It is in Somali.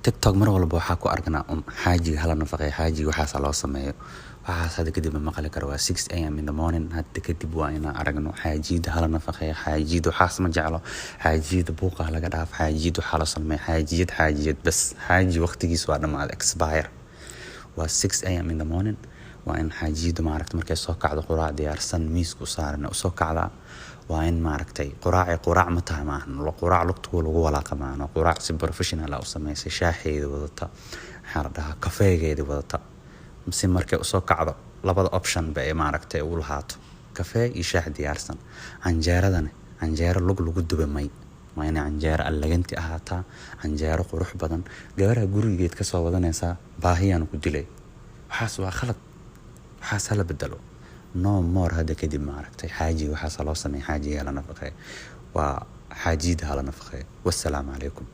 TikTok mar walba waxaa ku argnaa xaajiga hala nafaqeeyo xaajiga waxaas loo sameeyo waxaas hadda kadib ma maqli karo waa 6 am in the morning hadda kadib waa inaan aragno xaajida hala nafaqeeyo xaajida waxaas ma jeclo xaajida buuqa laga dhaaf xaajida waxa la sameeyo xaajiyad bas xaaji waqtigiisa waa dhamaad expire waa 6 am in the morning waa in xaajida maaragtay markay soo kacdo quraac diyaarsan miisku saaran oo soo kacda waa in maaragtay quraac ma tahay maahan quraac lugtu lagu walaaqamaano quraac si professional ah u sameysay shaaxeeda wadata xardhaha kafeegeeda wadata si markay soo kacdo labada option bay maaragtay u lahaato kafee iyo shaah diyaarsan canjeero lagu dubay waa in canjeero allaganti ahaataa canjeero qurux badan gabadha gurigeed ka soo wadanaysa baahiyaan ku dilay waxaas waa khalad waxaas hala bedelo no more hadda kadib maaragtay xaaji waxaas loo sameeyo xaajiga la nafaqeeyo waa xaajida hala nafaqeeyo wassalaamu calaykum